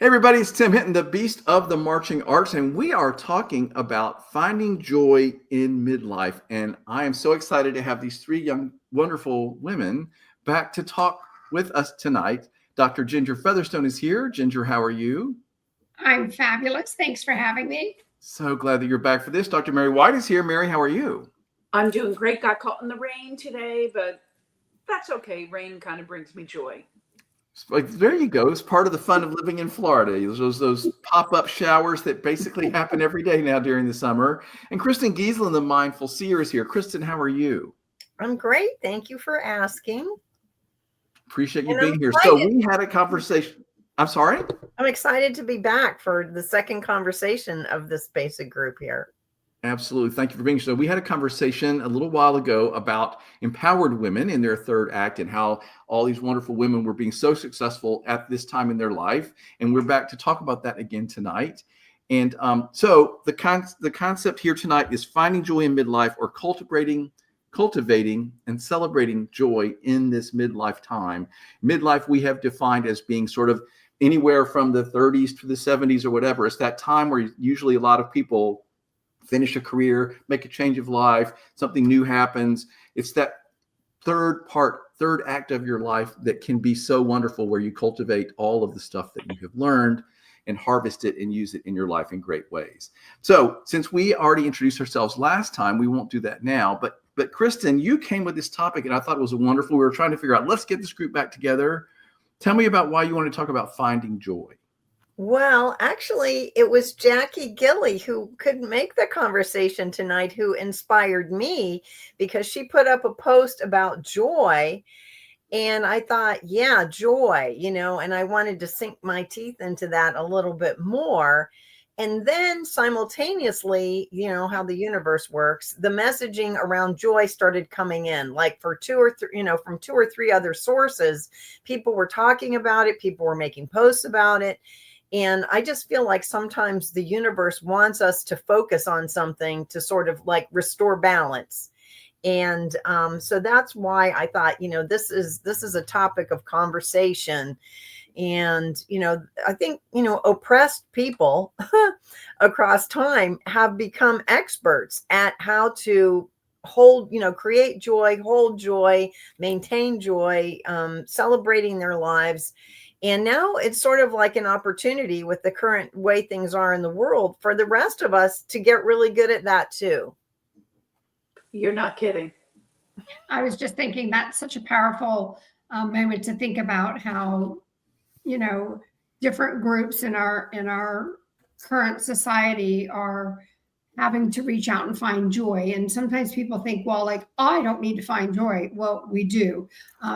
Hey everybody, it's Tim Hinton, the Beast of the Marching Arts, and we are talking about finding joy in midlife. And I am so excited to have these three young, wonderful women back to talk with us tonight. Dr. Ginger Featherstone is here. Ginger, how are you? I'm fabulous. Thanks for having me. So glad that you're back for this. Dr. Mary White is here. Mary, how are you? I'm doing great. Got caught in the rain today, but that's okay. Rain kind of brings me joy. Like there you go. It's part of the fun of living in Florida. Those pop-up showers that basically happen every day now during the summer. And Kristen Giesland, the mindful seer, is here. Kristen, how are you? I'm great. Thank you for asking. Appreciate you And being I'm here. So excited. we had a conversation. I'm sorry? I'm excited to be back for the second conversation of this basic group here. Absolutely. Thank you for being here. So we had a conversation a little while ago about empowered women in their third act and how all these wonderful women were being so successful at this time in their life. And we're back to talk about that again tonight. And so the concept here tonight is finding joy in midlife, or cultivating and celebrating joy in this midlife time. Midlife we have defined as being sort of anywhere from the 30s to the 70s or whatever. It's that time where usually a lot of people finish a career, make a change of life, something new happens. It's that third act of your life that can be so wonderful, where you cultivate all of the stuff that you have learned and harvest it and use it in your life in great ways. So since we already introduced ourselves last time, we won't do that now. But Kristen, you came with this topic and I thought it was wonderful. We were trying to figure out, let's get this group back together. Tell me about why you want to talk about finding joy. Well, actually, it was Jackie Gilly who couldn't make the conversation tonight, who inspired me because she put up a post about joy. And I thought, yeah, joy, and I wanted to sink my teeth into that a little bit more. And then simultaneously, how the universe works, the messaging around joy started coming in, like for two or three, from two or three other sources. People were talking about it. People were making posts about it. And I just feel like sometimes the universe wants us to focus on something to sort of like restore balance. And so that's why I thought, this is a topic of conversation. And, I think, oppressed people across time have become experts at how to hold, create joy, hold joy, maintain joy, celebrating their lives. And now it's sort of like an opportunity with the current way things are in the world for the rest of us to get really good at that too. You're not kidding. I was just thinking that's such a powerful moment to think about how, different groups in our current society are having to reach out and find joy. And sometimes people think, well, like, I don't need to find joy. Well, we do.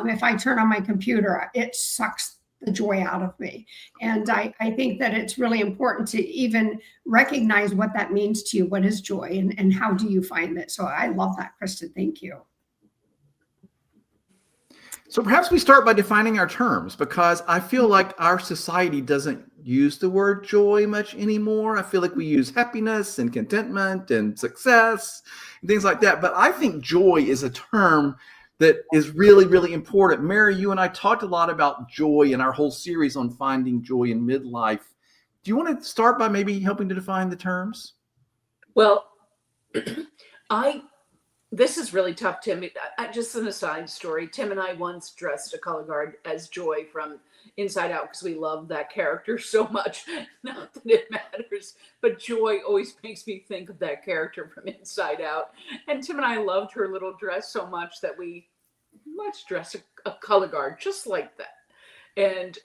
If I turn on my computer, it sucks the joy out of me. And I think that it's really important to even recognize what that means to you. What is joy, and how do you find it? So I love that, Kristen. Thank you. So perhaps we start by defining our terms, because I feel like our society doesn't use the word joy much anymore. I feel like we use happiness and contentment and success and things like that. But I think joy is a term that is really, really important. Mary, you and I talked a lot about joy in our whole series on finding joy in midlife. Do you want to start by maybe helping to define the terms? Well, this is really tough, Tim. Just an aside story. Tim and I once dressed a color guard as Joy from Inside Out because we love that character so much. Not that it matters, but Joy always makes me think of that character from Inside Out. And Tim and I loved her little dress so much that let's dress a color guard just like that. And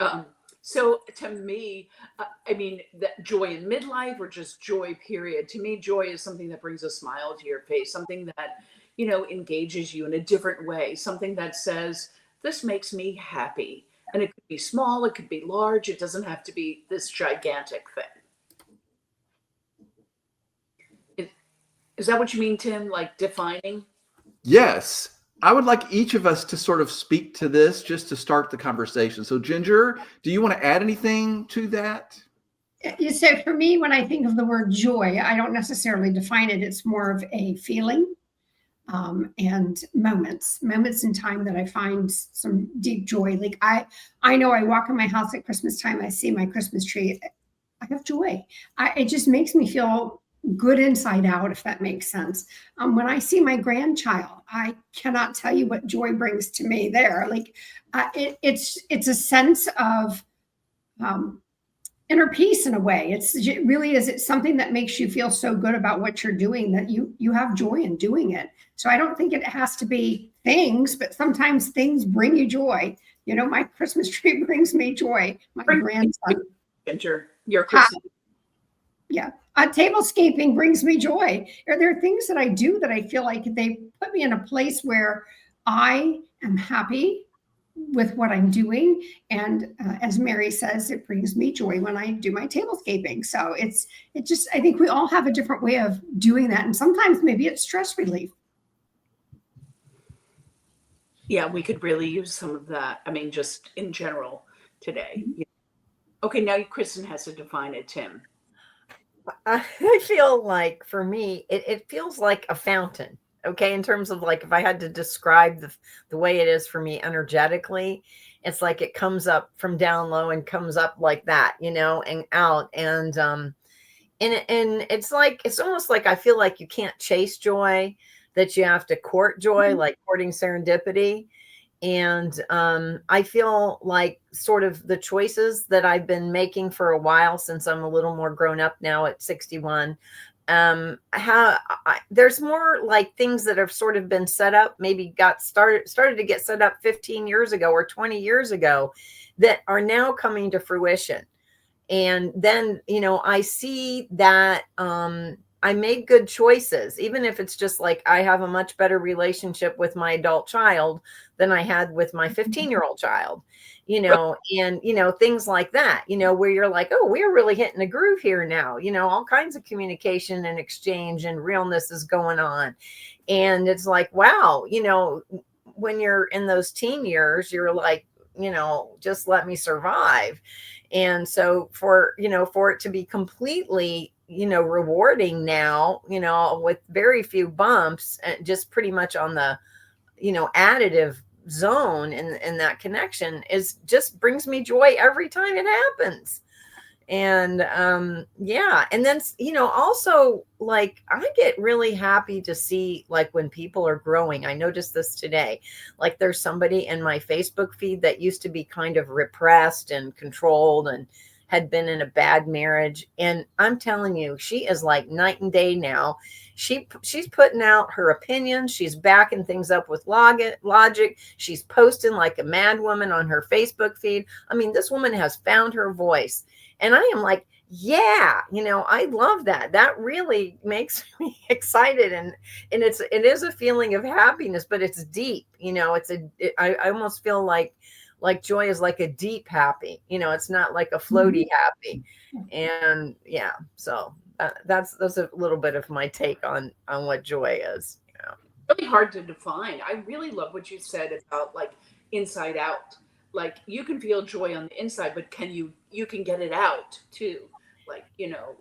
so to me, that joy in midlife or just joy, period. To me, joy is something that brings a smile to your face, something that, engages you in a different way, something that says, this makes me happy. And it could be small, it could be large. It doesn't have to be this gigantic thing. Is that what you mean, Tim? Like defining? Yes. I would like each of us to sort of speak to this just to start the conversation. So Ginger, do you want to add anything to that? So for me, when I think of the word joy, I don't necessarily define it. It's more of a feeling. and moments in time that I find some deep joy. Like I know I walk in my house at Christmas time, I see my Christmas tree, I have joy. It just makes me feel good inside out, if that makes sense. When I see my grandchild, I cannot tell you what joy brings to me there. Like it's a sense of um, inner peace in a way. It really is. It's something that makes you feel so good about what you're doing that you have joy in doing it. So I don't think it has to be things, but sometimes things bring you joy. You know, my Christmas tree brings me joy. My grandson. And your Christmas. Yeah. Tablescaping brings me joy. There are things that I do that I feel like they put me in a place where I am happy with what I'm doing. And as Mary says, it brings me joy when I do my tablescaping. So I think we all have a different way of doing that. And sometimes maybe it's stress relief. Yeah, we could really use some of that. I mean, just in general today. Yeah. Okay, now Kristen has to define it, Tim. I feel like for me, it feels like a fountain. Okay. In terms of like, if I had to describe the way it is for me energetically, it's like it comes up from down low and comes up like that, and out. And it's like, it's almost like I feel like you can't chase joy, that you have to court joy, like courting serendipity. And I feel like sort of the choices that I've been making for a while, since I'm a little more grown up now at 61, there's more like things that have sort of been set up, maybe started to get set up 15 years ago or 20 years ago, that are now coming to fruition. And then, I see that I made good choices, even if it's just like I have a much better relationship with my adult child than I had with my 15-year-old child, and, things like that, where you're like, oh, we're really hitting a groove here now, all kinds of communication and exchange and realness is going on. And it's like, wow, when you're in those teen years, you're like, just let me survive. And so for it to be completely, rewarding now, with very few bumps, and just pretty much on the, additive zone in that connection, is just brings me joy every time it happens. And yeah. And then, also like I get really happy to see like when people are growing. I noticed this today. Like there's somebody in my Facebook feed that used to be kind of repressed and controlled and had been in a bad marriage. And I'm telling you, she is like night and day now. She's putting out her opinions. She's backing things up with logic. She's posting like a mad woman on her Facebook feed. I mean, this woman has found her voice. And I am like, yeah, I love that. That really makes me excited. And it is a feeling of happiness, but it's deep, I almost feel like joy is like a deep happy, it's not like a floaty happy. And yeah, so that's a little bit of my take on what joy is. Really hard to define. I really love what you said about like inside out. Like you can feel joy on the inside, but you can get it out too. Like,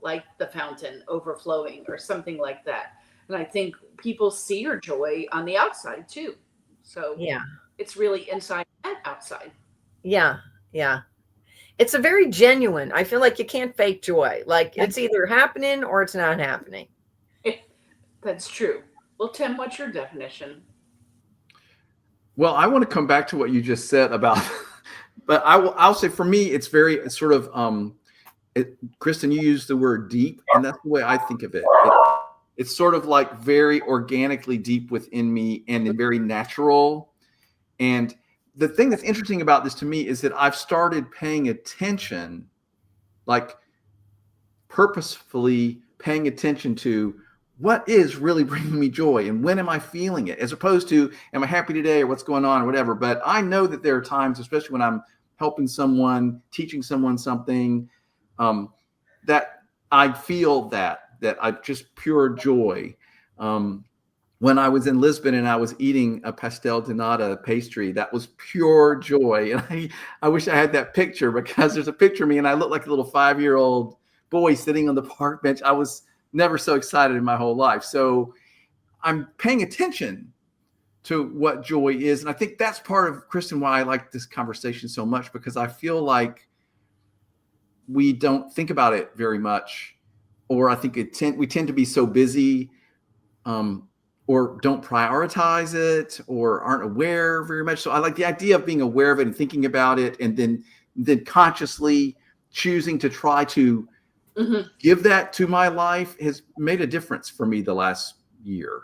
like the fountain overflowing or something like that. And I think people see your joy on the outside too. So yeah, it's really inside and outside. Yeah. Yeah. It's a very genuine. I feel like you can't fake joy. Like it's either happening or it's not happening. That's true. Well, Tim, what's your definition? Well, I want to come back to what you just said about, but I'll say for me, it's very sort of, Kristen, you used the word deep, and that's the way I think of it. It's sort of like very organically deep within me and very natural. And the thing that's interesting about this to me is that I've started paying attention, like purposefully paying attention to what is really bringing me joy and when am I feeling it, as opposed to am I happy today or what's going on or whatever. But I know that there are times, especially when I'm helping someone, teaching someone something, that I feel that I just pure joy. When I was in Lisbon and I was eating a pastel de nata pastry, that was pure joy. And I wish I had that picture, because there's a picture of me and I look like a little 5-year-old boy sitting on the park bench. I was never so excited in my whole life. So I'm paying attention to what joy is. And I think that's part of, Kristen, why I like this conversation so much, because I feel like we don't think about it very much, or I think we tend to be so busy, or don't prioritize it, or aren't aware very much. So I like the idea of being aware of it and thinking about it, and then consciously choosing to try to give that to my life has made a difference for me the last year.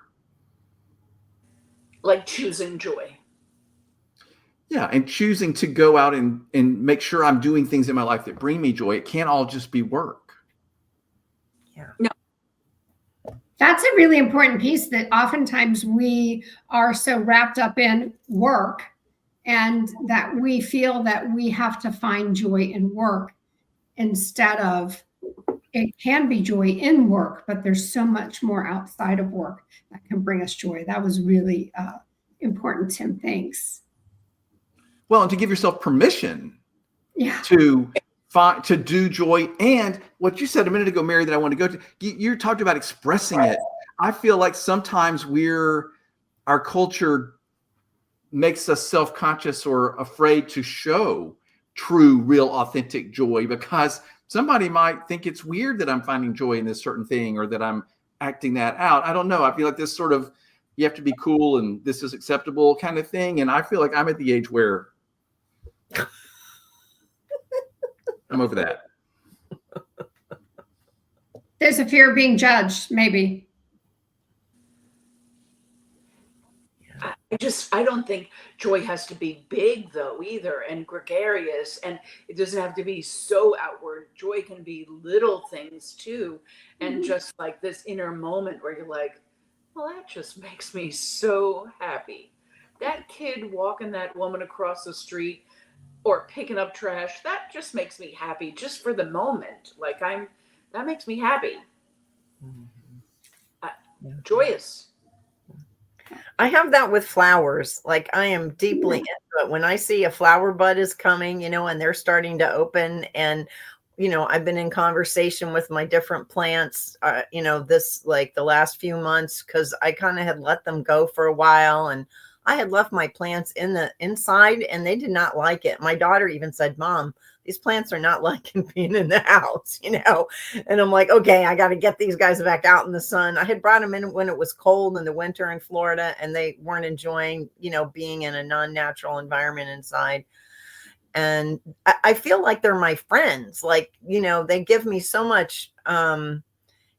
Like choosing joy. Yeah, and choosing to go out and make sure I'm doing things in my life that bring me joy. It can't all just be work. Yeah. No. That's a really important piece, that oftentimes we are so wrapped up in work, and that we feel that we have to find joy in work, instead of, it can be joy in work, but there's so much more outside of work that can bring us joy. That was really important, Tim. Thanks. Well, and to give yourself permission Yeah. to do joy. And what you said a minute ago, Mary, that I want to go to, you talked about expressing it. I feel like sometimes our culture makes us self-conscious or afraid to show true, real, authentic joy, because somebody might think it's weird that I'm finding joy in this certain thing, or that I'm acting that out. I don't know. I feel like this sort of, you have to be cool and this is acceptable kind of thing. And I feel like I'm at the age where I'm over that. There's a fear of being judged, maybe. I don't think joy has to be big though either, and gregarious, and it doesn't have to be so outward. Joy can be little things too, and just like this inner moment where you're like, well, that just makes me so happy. That kid walking that woman across the street, or picking up trash, that just makes me happy just for the moment. Like that makes me happy. Joyous. I have that with flowers. Like, I am deeply into it. When I see a flower bud is coming, and they're starting to open, and, I've been in conversation with my different plants, this, like, the last few months, because I kind of had let them go for a while, and I had left my plants in the inside, and they did not like it. My daughter even said, Mom, these plants are not liking being in the house, and I'm like, okay, I got to get these guys back out in the sun. I had brought them in when it was cold in the winter in Florida, and they weren't enjoying, being in a non-natural environment inside. And I feel like they're my friends. Like, they give me so much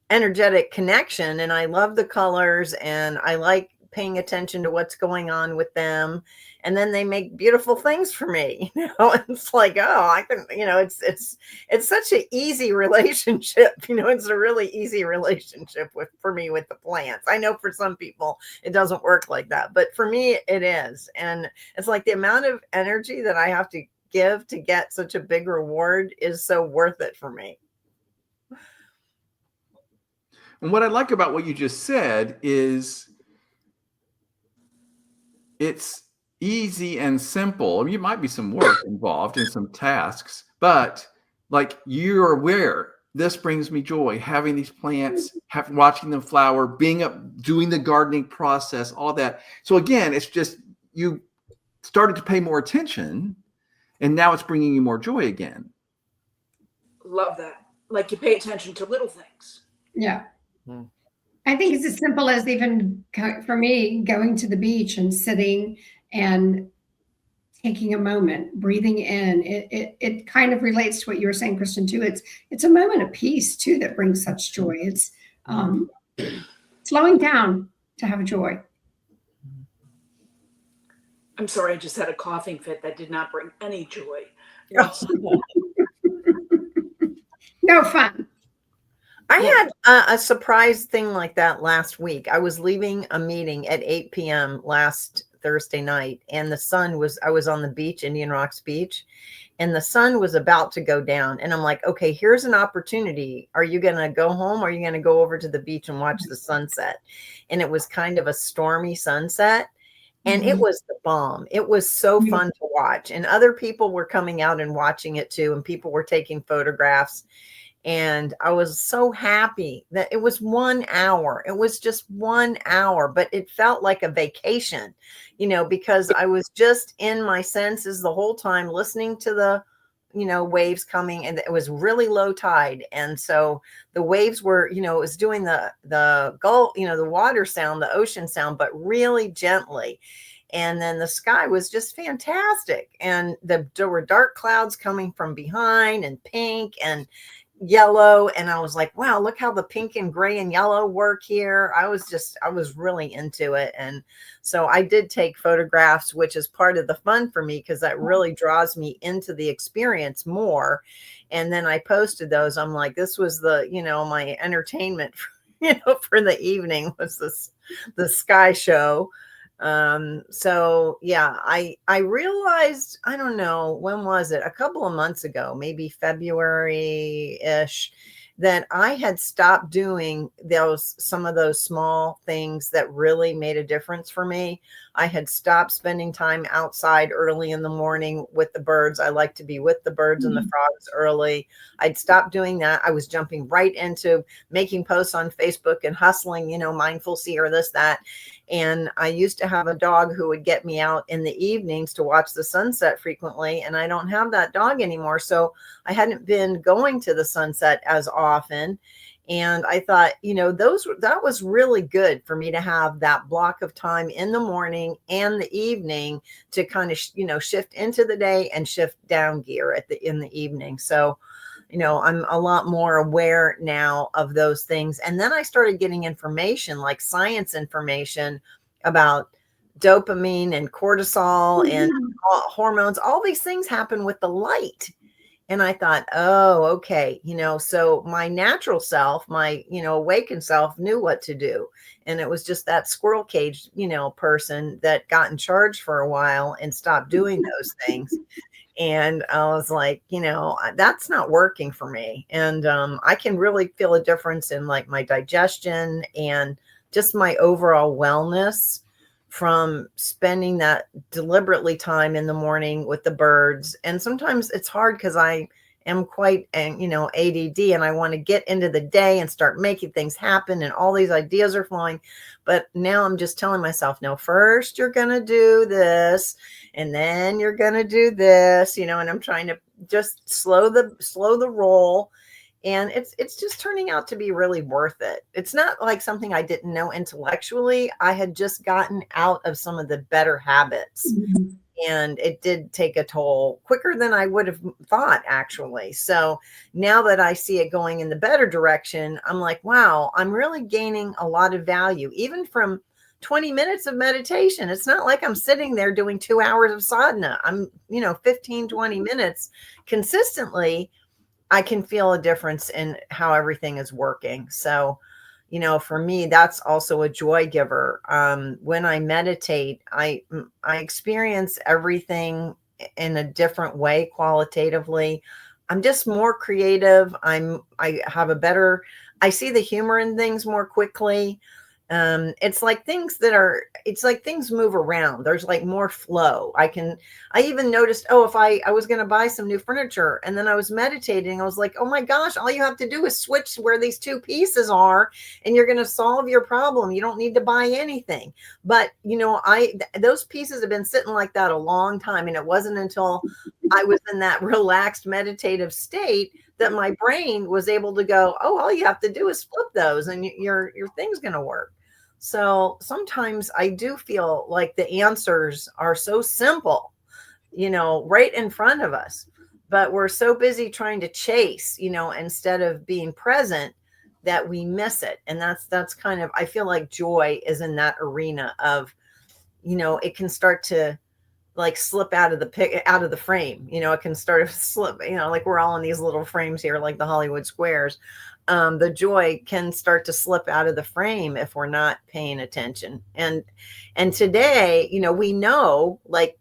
energetic connection, and I love the colors, and I like paying attention to what's going on with them. And then they make beautiful things for me. It's like, oh, I can, it's such an easy relationship. It's a really easy relationship for me with the plants. I know for some people it doesn't work like that, but for me it is. And it's like the amount of energy that I have to give to get such a big reward is so worth it for me. And what I like about what you just said is it's easy and simple. I mean, you might be some work involved in some tasks, but like, you're aware, this brings me joy, having these plants, watching them flower, being up, doing the gardening process, all that. So again, it's just, you started to pay more attention, and now it's bringing you more joy again. Love that. Like, you pay attention to little things. Yeah. I think it's as simple as, even for me, going to the beach and sitting and taking a moment, breathing in. It kind of relates to what you were saying, Kristen, too. It's a moment of peace too that brings such joy. It's slowing down to have joy. I'm sorry, I just had a coughing fit that did not bring any joy. No fun. I had a surprise thing like that last week. I was leaving a meeting at 8 p.m. last Thursday night, and I was on the beach, Indian Rocks Beach, and the sun was about to go down. And I'm like, okay, here's an opportunity. Are you going to go home, or are you going to go over to the beach and watch the sunset? And it was kind of a stormy sunset. And it was the bomb. It was so fun to watch. And other people were coming out and watching it too. And people were taking photographs. And I was so happy that it was 1 hour. It was just 1 hour, but it felt like a vacation, because I was just in my senses the whole time, listening to the, waves coming, and it was really low tide. And so the waves were, it was doing the gulf, the water sound, the ocean sound, but really gently. And then the sky was just fantastic. And there were dark clouds coming from behind, and pink and yellow. And I was like, wow, look how the pink and gray and yellow work here. I was really into it. And so I did take photographs, which is part of the fun for me, because that really draws me into the experience more. And then I posted those. I'm like, this was my entertainment, for the evening, was the sky show. So yeah, I realized, I don't know, when was it? A couple of months ago, maybe February-ish, that I had stopped doing some of those small things that really made a difference for me. I had stopped spending time outside early in the morning with the birds. I like to be with the birds and the frogs early. I'd stopped doing that. I was jumping right into making posts on Facebook and hustling, mindful seer, this, that. And I used to have a dog who would get me out in the evenings to watch the sunset frequently. And I don't have that dog anymore. So I hadn't been going to the sunset as often. And I thought, that was really good for me to have that block of time in the morning and the evening to kind of, shift into the day and shift down gear in the evening. So, I'm a lot more aware now of those things. And then I started getting information, like science information, about dopamine and cortisol and hormones. All these things happen with the light. And I thought, oh, okay. So my natural self, my, awakened self knew what to do. And it was just that squirrel cage, person that got in charge for a while and stopped doing those things. And I was like, that's not working for me. And I can really feel a difference in like my digestion and just my overall wellness from spending that deliberately time in the morning with the birds. And sometimes it's hard because I am quite, ADD, and I want to get into the day and start making things happen, and all these ideas are flowing. But now I'm just telling myself, no, first you're going to do this, and then you're going to do this, and I'm trying to just slow the roll. And it's just turning out to be really worth it. It's not like something I didn't know intellectually. I had just gotten out of some of the better habits. Mm-hmm. And it did take a toll quicker than I would have thought, actually. So now that I see it going in the better direction, I'm like, wow, I'm really gaining a lot of value, even from 20 minutes of meditation. It's not like I'm sitting there doing 2 hours of sadhana. I'm, 15, 20 minutes consistently. I can feel a difference in how everything is working. So, for me, that's also a joy giver. When I meditate, I experience everything in a different way qualitatively. I'm just more creative. I see the humor in things more quickly. It's like things move around. There's like more flow. I even noticed, if I was going to buy some new furniture, and then I was meditating, I was like, oh my gosh, all you have to do is switch where these two pieces are, and you're going to solve your problem. You don't need to buy anything. But, those pieces have been sitting like that a long time. And it wasn't until I was in that relaxed meditative state that my brain was able to go, oh, all you have to do is flip those and your thing's going to work. So sometimes I do feel like the answers are so simple, right in front of us, but we're so busy trying to chase, instead of being present, that we miss it. And that's kind of, I feel like joy is in that arena of, it can start to like slip out of the frame. It can start to slip, like we're all in these little frames here, like the Hollywood squares. The joy can start to slip out of the frame if we're not paying attention. And today, we know, like,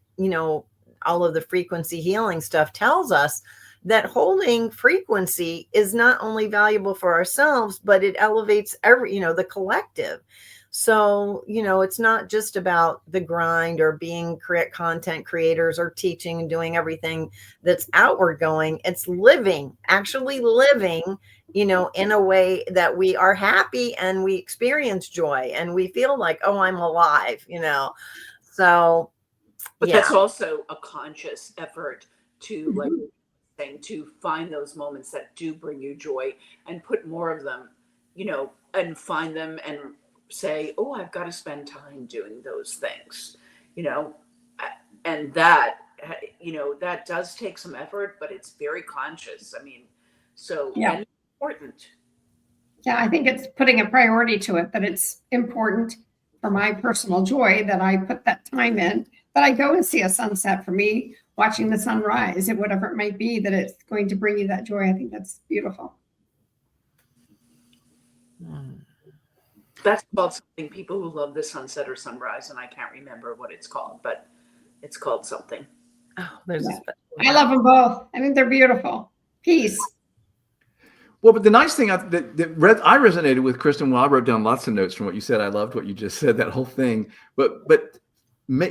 all of the frequency healing stuff tells us that holding frequency is not only valuable for ourselves, but it elevates the collective. So, it's not just about the grind or being content creators or teaching and doing everything that's outward going. It's actually living, in a way that we are happy and we experience joy and we feel like, oh, I'm alive, So, But yeah. that's also a conscious effort to, like saying, to find those moments that do bring you joy and put more of them, and find them and say, oh, I've got to spend time doing those things, you know, and that, that does take some effort, but it's very conscious. I mean, so, Yeah. and important. Yeah, I think it's putting a priority to it, that it's important for my personal joy that I put that time in, that I go and see a sunset. For me, watching the sunrise and whatever it might be, that it's going to bring you that joy. I think that's beautiful. That's called something. People who love the sunset or sunrise, and I can't remember what it's called, but it's called something. Oh, there's I love them both. I think they're beautiful. Peace. Well, but the nice thing I resonated with, Kristen. Well, I wrote down lots of notes from what you said. I loved what you just said, that whole thing. But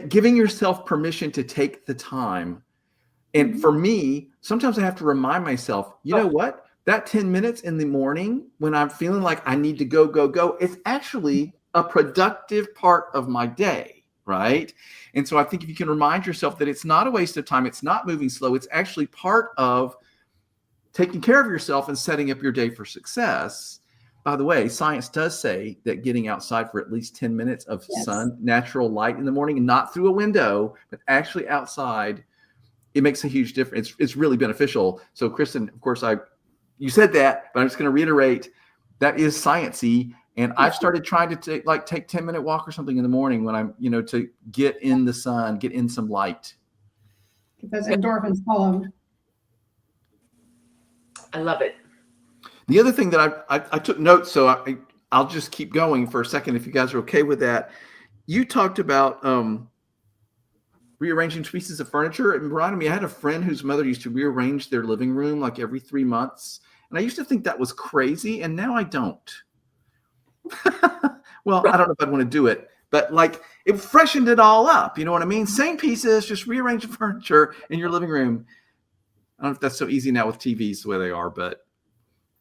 giving yourself permission to take the time. And for me, sometimes I have to remind myself, you know what? That 10 minutes in the morning when I'm feeling like I need to go, go, go, it's actually a productive part of my day, right? And so I think if you can remind yourself that it's not a waste of time, it's not moving slow, it's actually part of taking care of yourself and setting up your day for success. By the way, science does say that getting outside for at least 10 minutes of sun, natural light in the morning, and not through a window, but actually outside, it makes a huge difference. It's really beneficial. So, Kristen, of course, you said that, but I'm just going to reiterate that is sciencey. And I've started trying to take 10-minute walk or something in the morning when I'm, to get in the sun, get in some light. Get those endorphins flowing. I love it. The other thing that I took notes, so I'll just keep going for a second if you guys are okay with that. You talked about rearranging pieces of furniture. It reminded me, I had a friend whose mother used to rearrange their living room like every 3 months. And I used to think that was crazy, and now I don't. Well, I don't know if I'd want to do it, but it freshened it all up. You know what I mean? Same pieces, just rearrange the furniture in your living room. I don't know if that's so easy now with TVs the way they are, but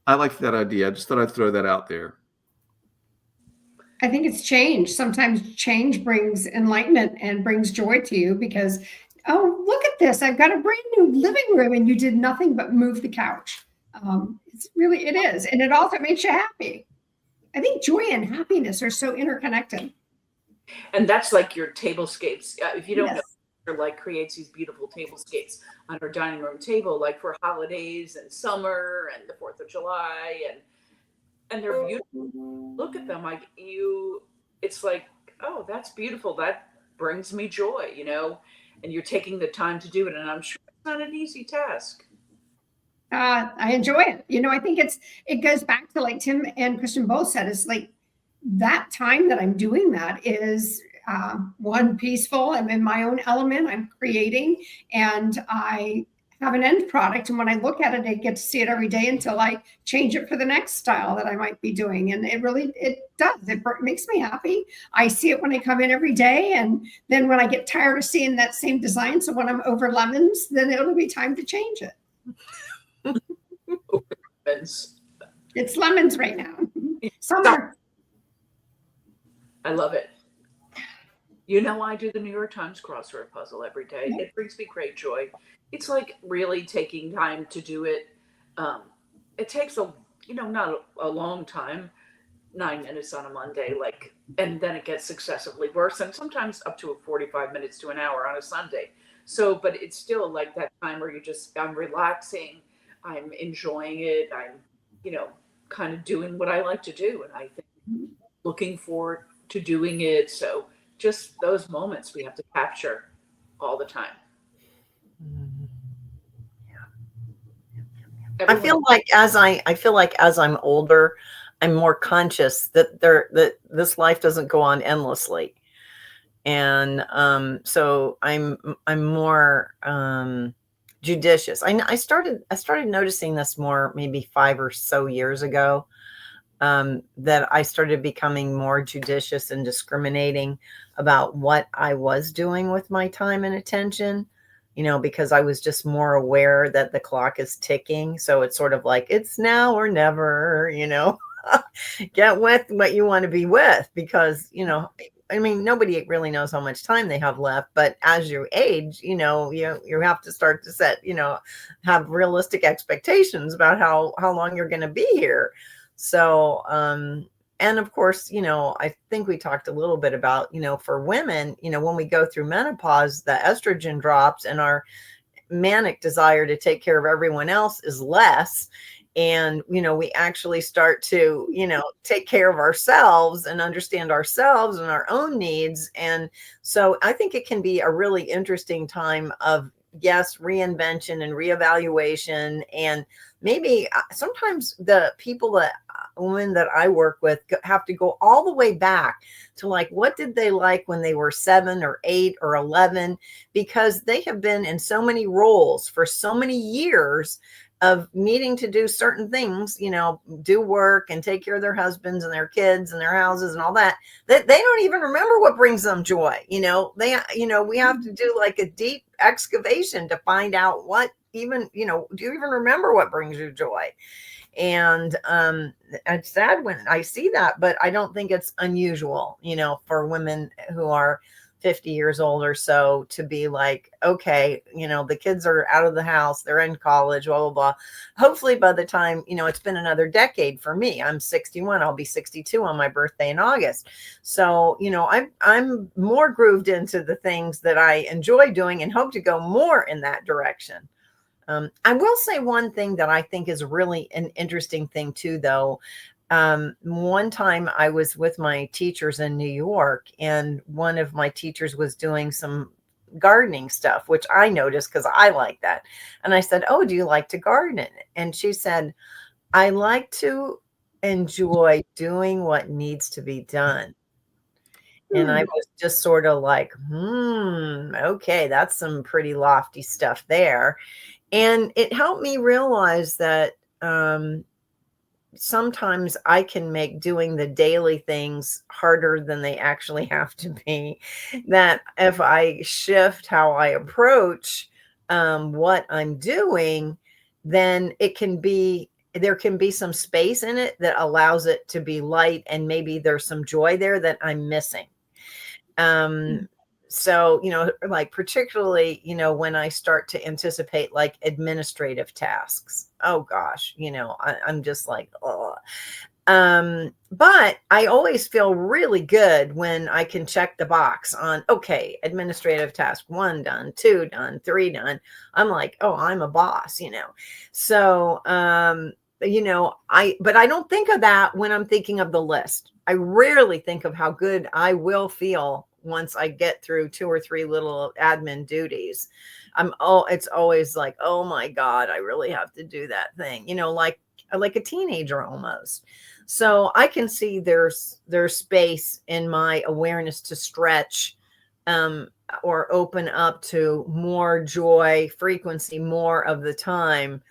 I like that idea. I just thought I'd throw that out there. I think it's change. Sometimes change brings enlightenment and brings joy to you because, oh, look at this. I've got a brand new living room and you did nothing but move the couch. It is. And it also makes you happy. I think joy and happiness are so interconnected. And that's like your tablescapes. If you don't know, creates these beautiful tablescapes on her dining room table, like for holidays and summer and the 4th of July, and they're beautiful. Look at them, it's like, oh, that's beautiful. That brings me joy, and you're taking the time to do it. And I'm sure it's not an easy task. I enjoy it. I think it goes back to, like Tim and Christian both said, it's like that time that I'm doing that is one, peaceful. I'm in my own element. I'm creating, and I have an end product. And when I look at it, I get to see it every day until I change it for the next style that I might be doing. And it does. It makes me happy. I see it when I come in every day. And then when I get tired of seeing that same design, so when I'm over lemons, then it'll be time to change it. It's lemons right now. Summer. I love it. I do the New York Times crossword puzzle every day. It brings me great joy. It's like really taking time to do it. It takes not a long time, 9 minutes on a Monday, and then it gets successively worse, and sometimes up to 45 minutes to an hour on a Sunday. So, but it's still like that time where I'm relaxing, I'm enjoying it, I'm, kind of doing what I like to do, and I think looking forward to doing it. So just those moments we have to capture all the time. I feel like as I'm older, I'm more conscious that this life doesn't go on endlessly, and so I'm more judicious. I started noticing this more maybe 5 or so years ago, that I started becoming more judicious and discriminating about what I was doing with my time and attention, because I was just more aware that the clock is ticking. So it's sort of like, it's now or never, get with what you want to be with, because, I mean, nobody really knows how much time they have left, but as you age, you have to start to set, have realistic expectations about how long you're going to be here. So, and of course, I think we talked a little bit about, for women, when we go through menopause, the estrogen drops and our manic desire to take care of everyone else is less. And, we actually start to, take care of ourselves and understand ourselves and our own needs. And so I think it can be a really interesting time of, yes, reinvention and reevaluation. And maybe sometimes the women that I work with have to go all the way back to like, what did they like when they were 7 or 8 or 11? Because they have been in so many roles for so many years of needing to do certain things, do work and take care of their husbands and their kids and their houses and all that they don't even remember what brings them joy. We have to do like a deep excavation to find out what even, do you even remember what brings you joy? And it's sad when I see that, but I don't think it's unusual, for women who are 50 years old or so to be like, okay, the kids are out of the house, they're in college, blah, blah, blah. Hopefully by the time, it's been another decade for me. I'm 61, I'll be 62 on my birthday in August. So, I'm more grooved into the things that I enjoy doing and hope to go more in that direction. I will say one thing that I think is really an interesting thing too, though. One time I was with my teachers in New York, and one of my teachers was doing some gardening stuff, which I noticed because I like that. And I said, "Oh, do you like to garden?" And she said, "I like to enjoy doing what needs to be done." And I was just sort of like, okay, that's some pretty lofty stuff there. And it helped me realize that sometimes I can make doing the daily things harder than they actually have to be. That if I shift how I approach what I'm doing, then there can be some space in it that allows it to be light, and maybe there's some joy there that I'm missing. So, like particularly, when I start to anticipate like administrative tasks, oh gosh, I'm just like, oh. But I always feel really good when I can check the box on, okay, administrative task 1 done, 2 done, 3 done. I'm like, oh, I'm a boss, So, but I don't think of that when I'm thinking of the list. I rarely think of how good I will feel once I get through 2 or 3 little admin duties. It's always like, oh my God, I really have to do that thing, like a teenager almost. So I can see there's space in my awareness to stretch, or open up to more joy frequency more of the time,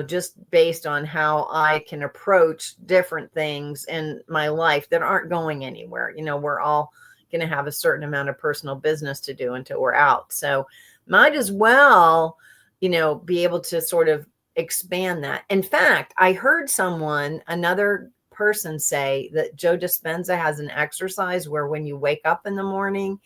just based on how I can approach different things in my life that aren't going anywhere. We're all going to have a certain amount of personal business to do until we're out. So might as well, be able to sort of expand that. In fact, I heard another person say that Joe Dispenza has an exercise where when you wake up in the morning,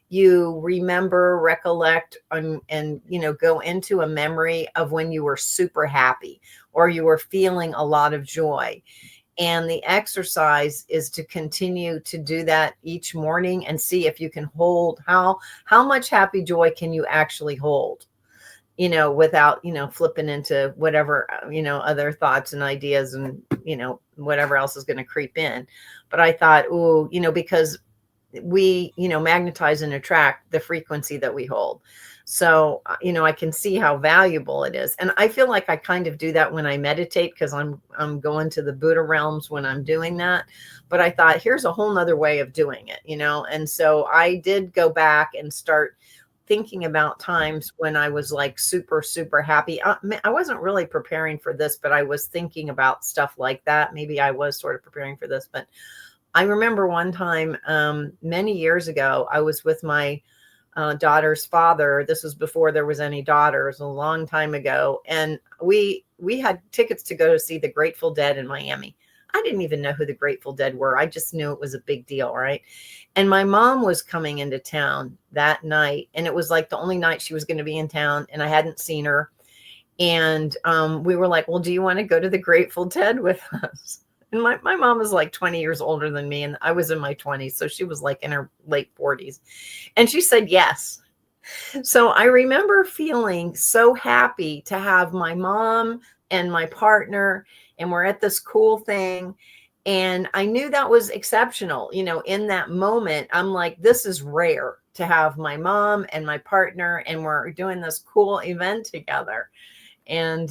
you remember, recollect, and go into a memory of when you were super happy or you were feeling a lot of joy. And the exercise is to continue to do that each morning and see if you can hold how much happy joy can you actually hold, without, flipping into whatever, other thoughts and ideas and, whatever else is going to creep in. But I thought, because we, magnetize and attract the frequency that we hold. So, I can see how valuable it is. And I feel like I kind of do that when I meditate, because I'm going to the Buddha realms when I'm doing that. But I thought, here's a whole nother way of doing it, And so I did go back and start thinking about times when I was like super, super happy. I wasn't really preparing for this, but I was thinking about stuff like that. Maybe I was sort of preparing for this, but I remember one time many years ago, I was with my daughter's father. This was before there was any daughters, a long time ago, and we had tickets to go to see the Grateful Dead in Miami. I didn't even know who the Grateful Dead were. I just knew it was a big deal, right? And my mom was coming into town that night, and it was like the only night she was going to be in town, and I hadn't seen her. And we were like, well, do you want to go to the Grateful Dead with us? And my mom was like 20 years older than me, and I was in my 20s. So she was like in her late 40s. And she said yes. So I remember feeling so happy to have my mom and my partner, and we're at this cool thing. And I knew that was exceptional. You know, in that moment, I'm like, this is rare to have my mom and my partner, and we're doing this cool event together. And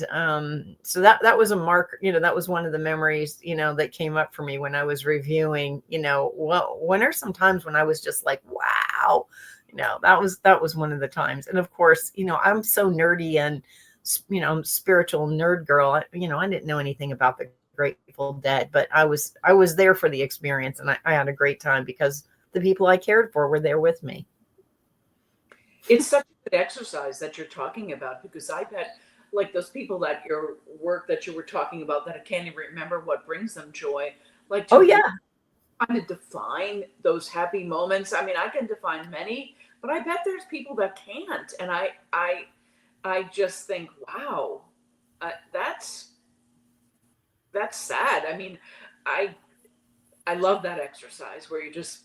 so that was a marker, you know, that was one of the memories, you know, that came up for me when I was reviewing, you know, well, when are some times when I was just like, wow, you know, that was one of the times. And of course, you know, I'm so nerdy and, you know, spiritual nerd girl. You know, I didn't know anything about the Grateful Dead, but I was there for the experience, and I had a great time because the people I cared for were there with me. It's such a good exercise that you're talking about, because I bet like those people that your work that you were talking about that I can't even remember what brings them joy, like Oh to yeah. kind of define those happy moments. I mean, I can define many, but I bet there's people that can't. And I just think, wow, that's sad. I mean, I I love that exercise where you just,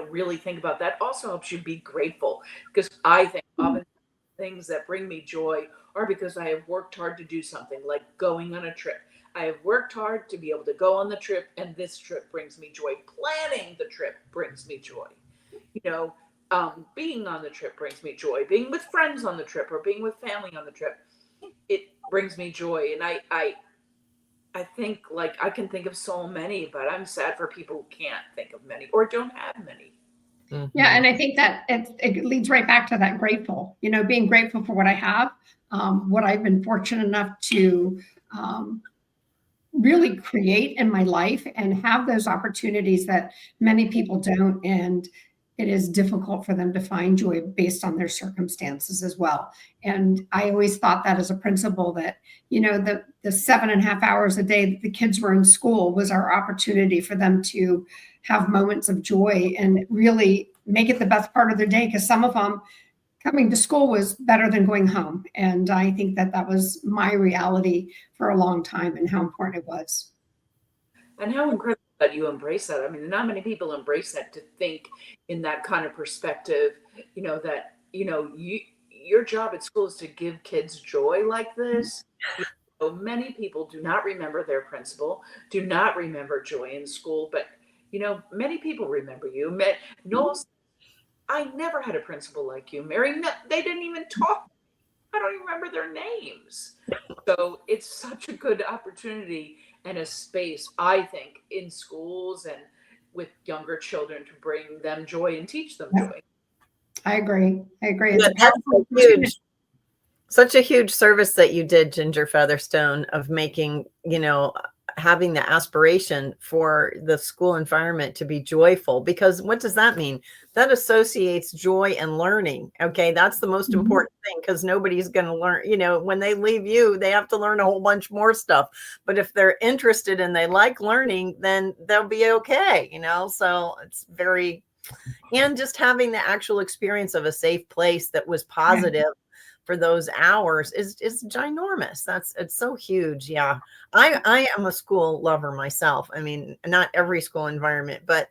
really think about that. Also helps you be grateful, because I think often things that bring me joy are because I have worked hard to do something, like going on a trip. I have worked hard to be able to go on the trip, and this trip brings me joy. Planning the trip brings me joy. You know, being on the trip brings me joy. Being with friends on the trip or being with family on the trip, it brings me joy. And I think, like, I can think of so many, but I'm sad for people who can't think of many or don't have many. Yeah, Mhm. and I think that it leads right back to that grateful, being grateful for what I have, what I've been fortunate enough to um, really create in my life and have those opportunities that many people don't. And it is difficult for them to find joy based on their circumstances as well. And I always thought that as a principle that, the 7.5 hours a day that the kids were in school was our opportunity for them to have moments of joy and really make it the best part of their day. Because some of them, coming to school was better than going home. And I think that that was my reality for a long time and how important it was. And how incredible that you embrace that. I mean, not many people embrace that, to think in that kind of perspective, that, your job at school is to give kids joy like this. Many people do not remember their principal, do not remember joy in school, but, many people remember you. Noel, I never had a principal like you, Mary. No, they didn't even talk. I don't even remember their names. So it's such a good opportunity and a space, I think, in schools and with younger children, to bring them joy and teach them Yeah, joy. I agree. I agree. It's Yeah, a that's powerful a opportunity. such a huge service that you did, Ginger Featherstone, of making, having the aspiration for the school environment to be joyful. Because what does that mean? That associates joy and learning. Okay. That's the most Mhm. important thing, because nobody's going to learn, when they leave you, they have to learn a whole bunch more stuff. But if they're interested and they like learning, then they'll be okay, So it's very, and just having the actual experience of a safe place that was Yeah. positive for those hours is ginormous. It's so huge. Yeah. I am a school lover myself. I mean, not every school environment, but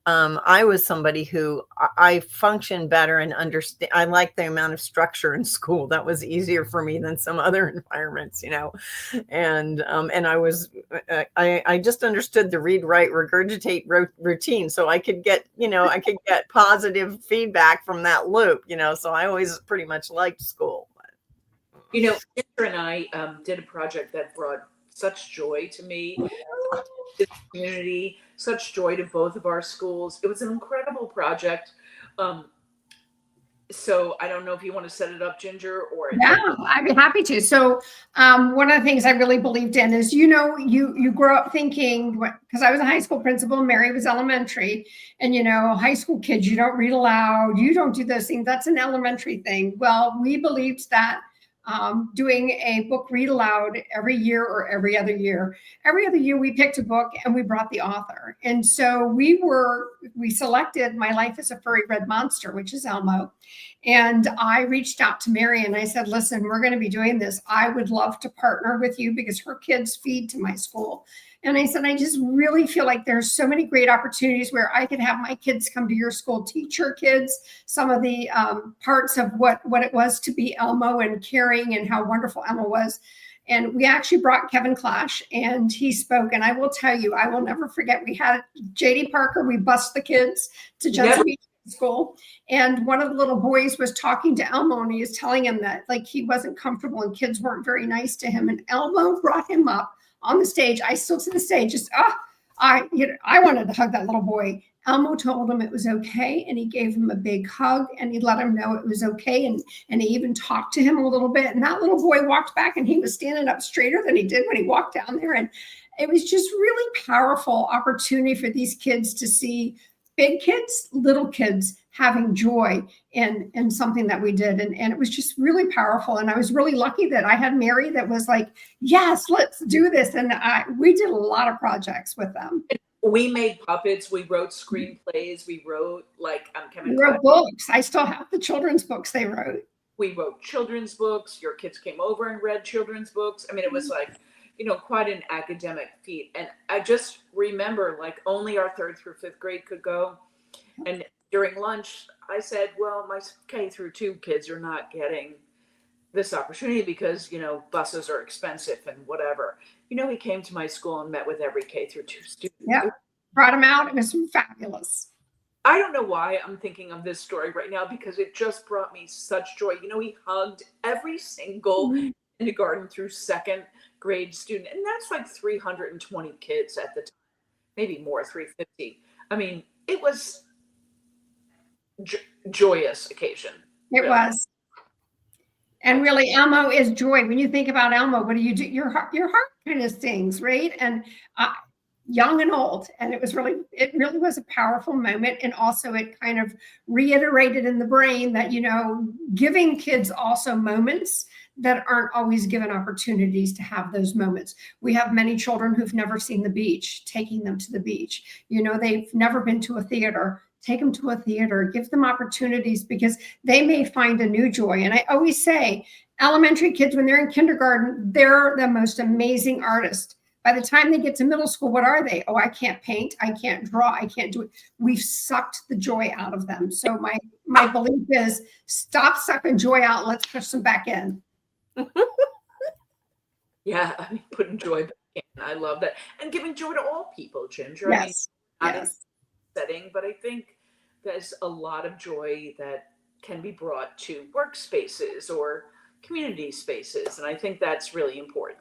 I was somebody who I function better and understand. I like the amount of structure in school. That was easier for me than some other environments, and I just understood the read, write, regurgitate routine, so I could get positive feedback from that loop, So I always pretty much liked school. Esther and I did a project that brought such joy to me, to the community, such joy to both of our schools. It was an incredible project. Um, So I don't know if you want to set it up, Ginger, or Yeah, I'd be happy to. So, one of the things I really believed in is, you grow up thinking, because I was a high school principal, Mary was elementary, and high school kids, you don't read aloud, you don't do those things. That's an elementary thing. Well, we believed that doing a book read aloud every year or every other year. Every other year, we picked a book and we brought the author, and so we selected My Life as a Furry Red Monster, which is Elmo. And I reached out to Mary and I said, listen, we're going to be doing this. I would love to partner with you because her kids feed to my school. And I said, I just really feel like there's so many great opportunities where I could have my kids come to your school, teach your kids some of the parts of what it was to be Elmo and caring and how wonderful Elmo was. And we actually brought Kevin Clash and he spoke. And I will tell you, I will never forget, we had JD Parker, we bused the kids to Judson Beach School. And one of the little boys was talking to Elmo and he was telling him that like he wasn't comfortable and kids weren't very nice to him. And Elmo brought him up on the stage. I still to this day just, I wanted to hug that little boy. Elmo told him it was okay. And he gave him a big hug and he let him know it was okay. And he even talked to him a little bit. And that little boy walked back and he was standing up straighter than he did when he walked down there. And it was just really powerful opportunity for these kids to see big kids, little kids having joy in something that we did. And it was just really powerful. And I was really lucky that I had Mary that was like, yes, let's do this. And we did a lot of projects with them. We made puppets. We wrote screenplays. We wrote We wrote books. I still have the children's books they wrote. We wrote children's books. Your kids came over and read children's books. I mean, it was like, quite an academic feat. And I just remember only our 3rd through 5th grade could go. And during lunch, I said, well, my K through 2 kids are not getting this opportunity because, buses are expensive and whatever. He came to my school and met with every K through 2 student. Yeah, brought him out. It was fabulous. I don't know why I'm thinking of this story right now because it just brought me such joy. He hugged every single kindergarten through 2nd grade student. And that's like 320 kids at the time, maybe more, 350. I mean, it was joyous occasion. It was. And really, Elmo is joy. When you think about Elmo, what do? Your heart kind of sings, right? And young and old. And it really was a powerful moment. And also it kind of reiterated in the brain that, giving kids also moments that aren't always given opportunities to have those moments. We have many children who've never seen the beach, taking them to the beach. They've never been to a theater. Take them to a theater, give them opportunities because they may find a new joy. And I always say, elementary kids, when they're in kindergarten, they're the most amazing artists. By the time they get to middle school, what are they? Oh, I can't paint, I can't draw, I can't do it. We've sucked the joy out of them. So my belief is stop sucking joy out. Let's push them back in. Yeah, I mean, putting joy back in. I love that. And giving joy to all people, Ginger. Yes. Yes. Setting, but I think there's a lot of joy that can be brought to workspaces or community spaces. And I think that's really important.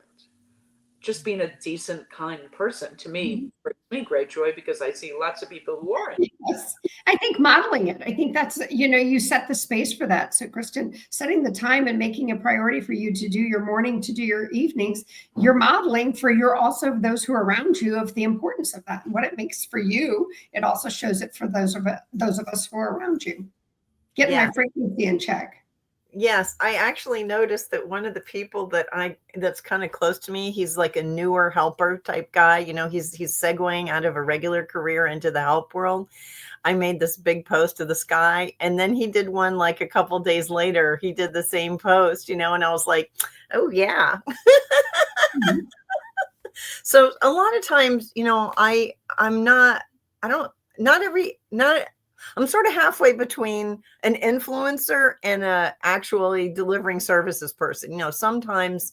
Just being a decent, kind person to me brings me great joy because I see lots of people who aren't. Yes. I think modeling it. I think that's, you set the space for that. So Kristen, setting the time and making a priority for you to do your morning, to do your evenings, you're modeling for also those who are around you of the importance of that and what it makes for you. It also shows it for those of us who are around you. Getting my frequency in check. Yes, I actually noticed that one of the people that's kind of close to me, he's like a newer helper type guy. He's segueing out of a regular career into the help world. I made this big post of this guy, and then he did one like a couple days later. He did the same post, and I was like, oh yeah. So a lot of times, I'm sort of halfway between an influencer and a actually delivering services person. Sometimes,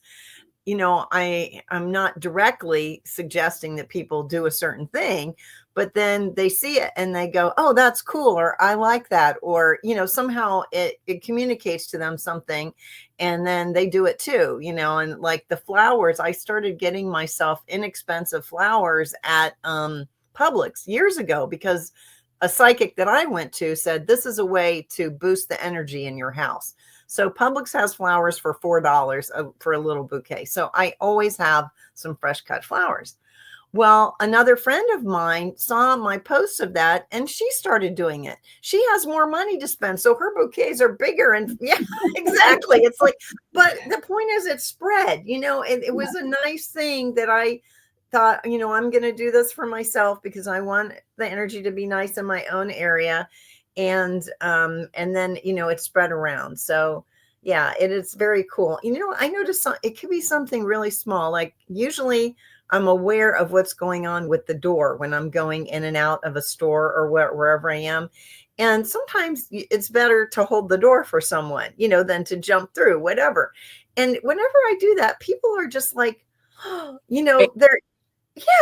I'm not directly suggesting that people do a certain thing, but then they see it and they go, oh, that's cool. Or I like that. Or, somehow it communicates to them something and then they do it too, and like the flowers, I started getting myself inexpensive flowers at Publix years ago because a psychic that I went to said this is a way to boost the energy in your house. So Publix has flowers for $4 for a little bouquet. So I always have some fresh cut flowers. Well, another friend of mine saw my posts of that and she started doing it. She has more money to spend. So her bouquets are bigger. And yeah, exactly. It's like, but the point is it spread, it was a nice thing that I thought, I'm going to do this for myself because I want the energy to be nice in my own area. And then, it spread around. So yeah, it is very cool. I noticed it could be something really small. Like usually I'm aware of what's going on with the door when I'm going in and out of a store or wherever I am. And sometimes it's better to hold the door for someone, than to jump through, whatever. And whenever I do that, people are just like,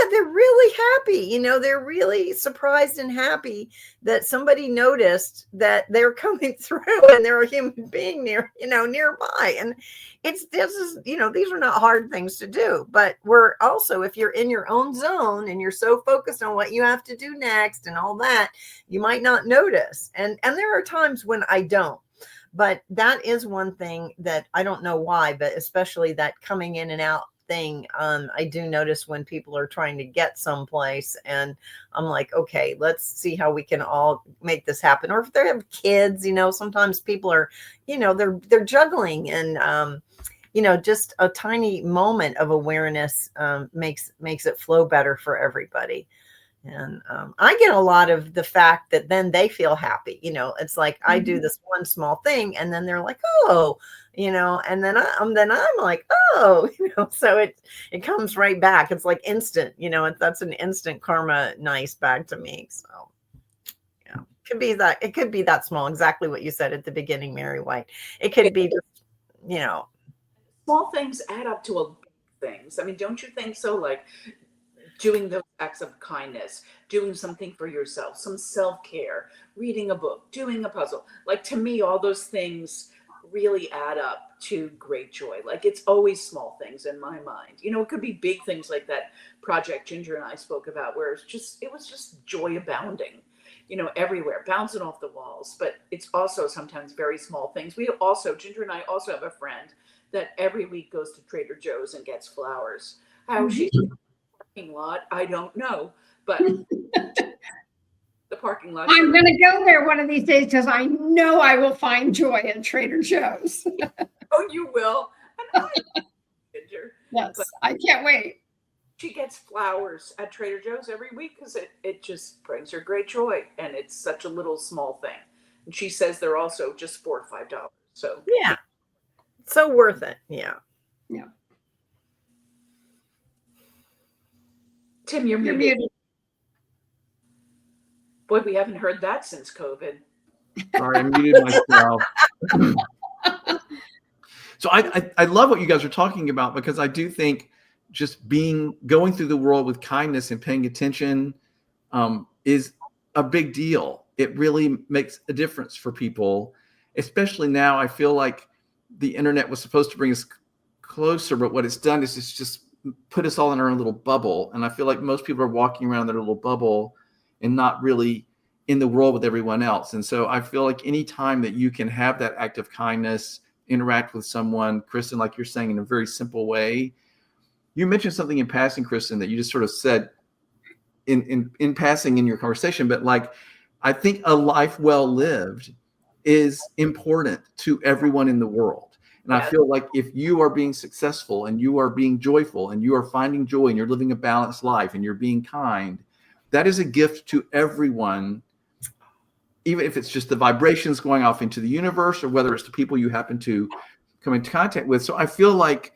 they're really happy. They're really surprised and happy that somebody noticed that they're coming through and they're a human being nearby. And these are not hard things to do, but we're also, if you're in your own zone and you're so focused on what you have to do next and all that, you might not notice. And there are times when I don't. But that is one thing that I don't know why, but especially that coming in and out thing. I do notice when people are trying to get someplace and I'm like, okay, let's see how we can all make this happen. Or if they have kids, sometimes people are, they're juggling and, just a tiny moment of awareness makes it flow better for everybody. And I get a lot of the fact that then they feel happy. It's like I do this one small thing and then they're like, oh, and then I'm like, oh, so it comes right back. It's like instant, that's an instant karma nice back to me. So yeah, it could be that small, exactly what you said at the beginning, Mary White. It could be just, Small things add up to a big things. I mean, don't you think so? Like doing those acts of kindness, doing something for yourself, some self-care, reading a book, doing a puzzle. Like to me, all those things really add up to great joy. Like it's always small things in my mind. It could be big things like that project Ginger and I spoke about, where it was just joy abounding, everywhere, bouncing off the walls. But it's also sometimes very small things. Ginger and I also have a friend that every week goes to Trader Joe's and gets flowers. How she's parking lot, I don't know, but the parking lot. I'm going to go there one of these days because I know I will find joy at Trader Joe's. Oh, you will. Yes, but I can't wait. She gets flowers at Trader Joe's every week because it just brings her great joy, and it's such a little small thing. And she says they're also just $4 or $5. So yeah, so worth it. Yeah. Tim, you're muted. Boy, we haven't heard that since COVID. Sorry, I muted myself. So I love what you guys are talking about, because I do think just going through the world with kindness and paying attention is a big deal. It really makes a difference for people, especially now. I feel like the internet was supposed to bring us closer, but what it's done is it's just put us all in our own little bubble. And I feel like most people are walking around their little bubble and not really in the world with everyone else. And so I feel like any time that you can have that act of kindness, interact with someone, Kristen, like you're saying, in a very simple way. You mentioned something in passing, Kristen, that you just sort of said in passing in your conversation, but like, I think a life well lived is important to everyone in the world. And I feel like if you are being successful and you are being joyful and you are finding joy and you're living a balanced life and you're being kind, that is a gift to everyone, even if it's just the vibrations going off into the universe or whether it's the people you happen to come into contact with. So I feel like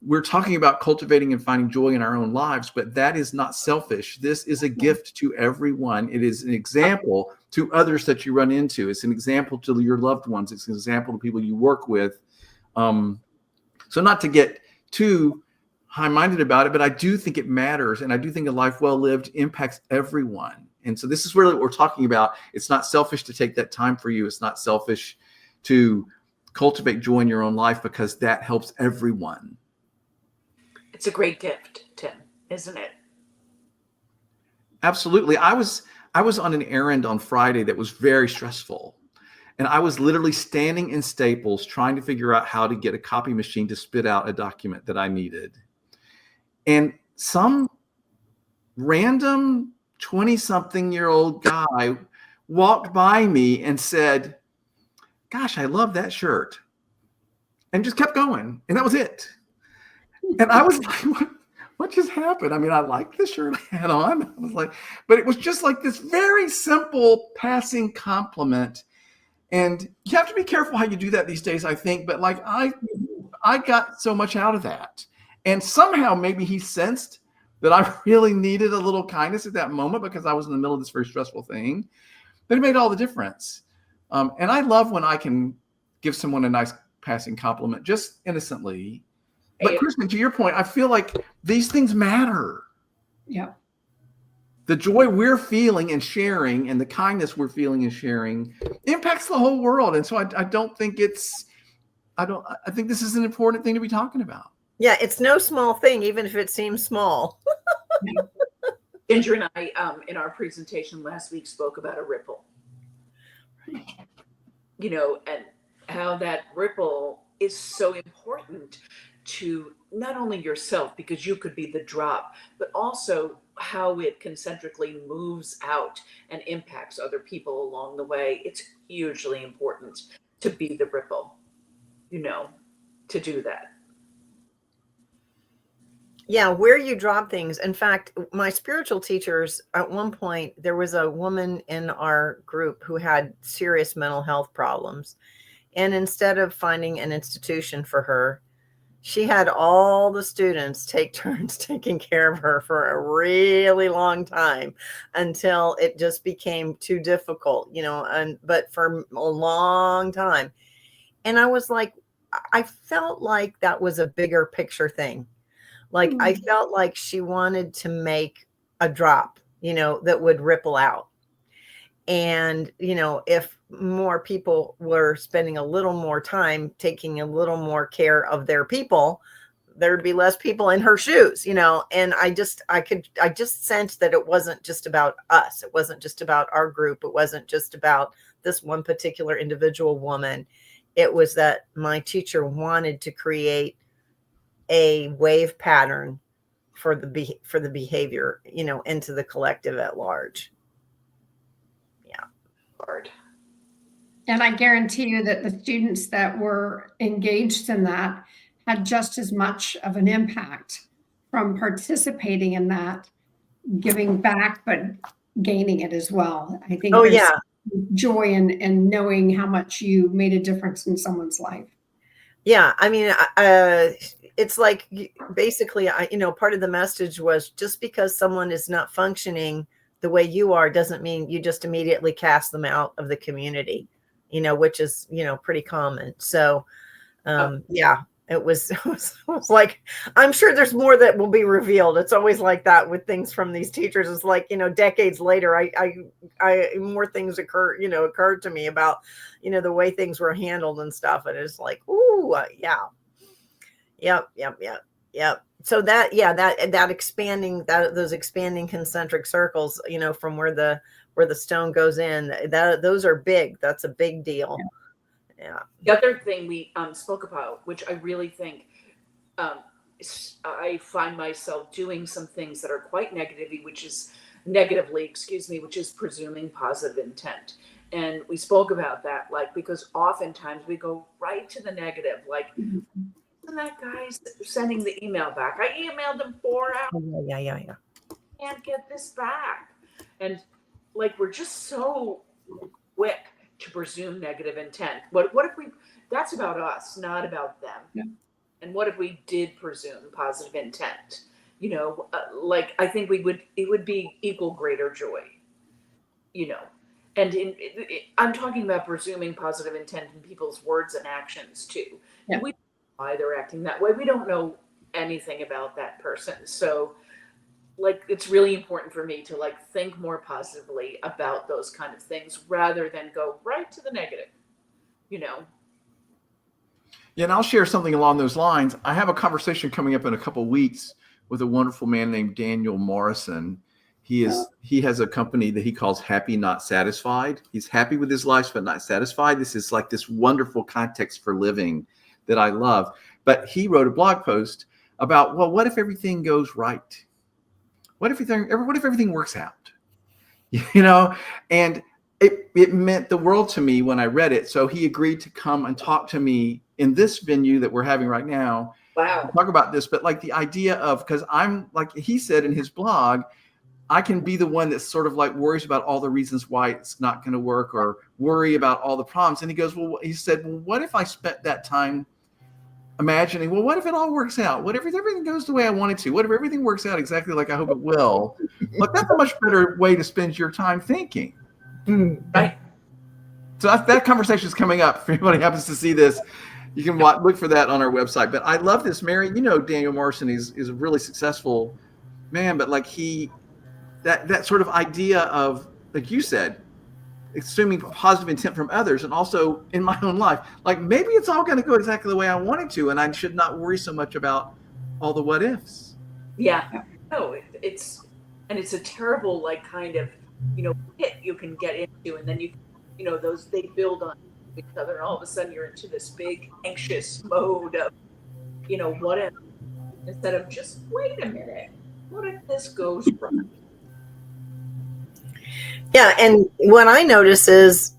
we're talking about cultivating and finding joy in our own lives, but that is not selfish. This is a gift to everyone. It is an example to others that you run into. It's an example to your loved ones. It's an example to people you work with. So not to get too high-minded about it, but I do think it matters. And I do think a life well lived impacts everyone. And so this is really what we're talking about. It's not selfish to take that time for you. It's not selfish to cultivate joy in your own life, because that helps everyone. It's a great gift, Tim, isn't it? Absolutely. I was on an errand on Friday that was very stressful. And I was literally standing in Staples trying to figure out how to get a copy machine to spit out a document that I needed. And some random 20-something-year-old guy walked by me and said, "Gosh, I love that shirt." And just kept going. And that was it. And I was like, what just happened? I mean, I liked the shirt I had on. I was like, but it was just like this very simple passing compliment. And you have to be careful how you do that these days, I think. But like I got so much out of that. And somehow maybe he sensed that I really needed a little kindness at that moment because I was in the middle of this very stressful thing. But it made all the difference. And I love when I can give someone a nice passing compliment just innocently. But Kristen, to your point, I feel like these things matter. Yeah. The joy we're feeling and sharing and the kindness we're feeling and sharing impacts the whole world. And so I don't think I think this is an important thing to be talking about. Yeah, it's no small thing, even if it seems small. Ginger and I, in our presentation last week, spoke about a ripple. You know, and how that ripple is so important to not only yourself, because you could be the drop, but also how it concentrically moves out and impacts other people along the way. It's hugely important to be the ripple, you know, to do that. Yeah, where you drop things. In fact, my spiritual teachers, at one point, there was a woman in our group who had serious mental health problems. And instead of finding an institution for her, she had all the students take turns taking care of her for a really long time until it just became too difficult, you know, but for a long time. And I was like, I felt like that was a bigger picture thing. Like I felt like she wanted to make a drop, you know, that would ripple out. And, you know, if more people were spending a little more time taking a little more care of their people, there'd be less people in her shoes, you know. And I just sensed that it wasn't just about us. It wasn't just about our group. It wasn't just about this one particular individual woman. It was that my teacher wanted to create a wave pattern for the behavior, you know, into the collective at large. Yeah. Hard. And I guarantee you that the students that were engaged in that had just as much of an impact from participating in that, giving back, but gaining it as well. I think there's joy in knowing how much you made a difference in someone's life. Yeah. I mean, it's like basically, you know, part of the message was just because someone is not functioning the way you are doesn't mean you just immediately cast them out of the community, you know, which is, you know, pretty common. So, yeah, it was like, I'm sure there's more that will be revealed. It's always like that with things from these teachers. It's like, you know, decades later, I more things occurred to me about, you know, the way things were handled and stuff. And it's like, ooh, yeah. Yep. So that expanding, those expanding concentric circles, you know, from where the stone goes in, those are big. That's a big deal. Yeah. The other thing we spoke about, which I really think I find myself doing some things that are quite negatively, which is presuming positive intent. And we spoke about that, like, because oftentimes we go right to the negative, like, and that guy's sending the email back. I emailed him 4 hours. Yeah. Can't get this back. And like, we're just so quick to presume negative intent. What if that's about us, not about them. Yeah. And what if we did presume positive intent? You know, like, I think it would be equal greater joy, you know. And I'm talking about presuming positive intent in people's words and actions too. Yeah. We why they're acting that way. We don't know anything about that person. So like, it's really important for me to like think more positively about those kind of things rather than go right to the negative, you know? Yeah, and I'll share something along those lines. I have a conversation coming up in a couple of weeks with a wonderful man named Daniel Morrison. He has a company that he calls Happy Not Satisfied. He's happy with his life but not satisfied. This is like this wonderful context for living that I love. But he wrote a blog post about, well, what if everything goes right? What if everything works out? You know, and it meant the world to me when I read it. So he agreed to come and talk to me in this venue that we're having right now. Wow. Talk about this, but like the idea of, because I'm like he said in his blog, I can be the one that sort of like worries about all the reasons why it's not going to work, or worry about all the problems. And he goes, well, he said, well, what if I spent that time imagining, well, what if it all works out? What if everything goes the way I want it to? What if everything works out exactly like I hope it will? Like, that's a much better way to spend your time thinking. Right. So that conversation is coming up. If anybody happens to see this, you can look for that on our website. But I love this, Mary. You know, Daniel Morrison is a really successful man, but like that sort of idea of, like you said, assuming positive intent from others, and also in my own life, like maybe it's all going to go exactly the way I want it to, and I should not worry so much about all the what ifs. Yeah. No, it's a terrible, like, kind of, pit you can get into, and then those, they build on each other, and all of a sudden you're into this big anxious mode of, what if, instead of just, wait a minute, what if this goes wrong? Yeah, and what I notice is,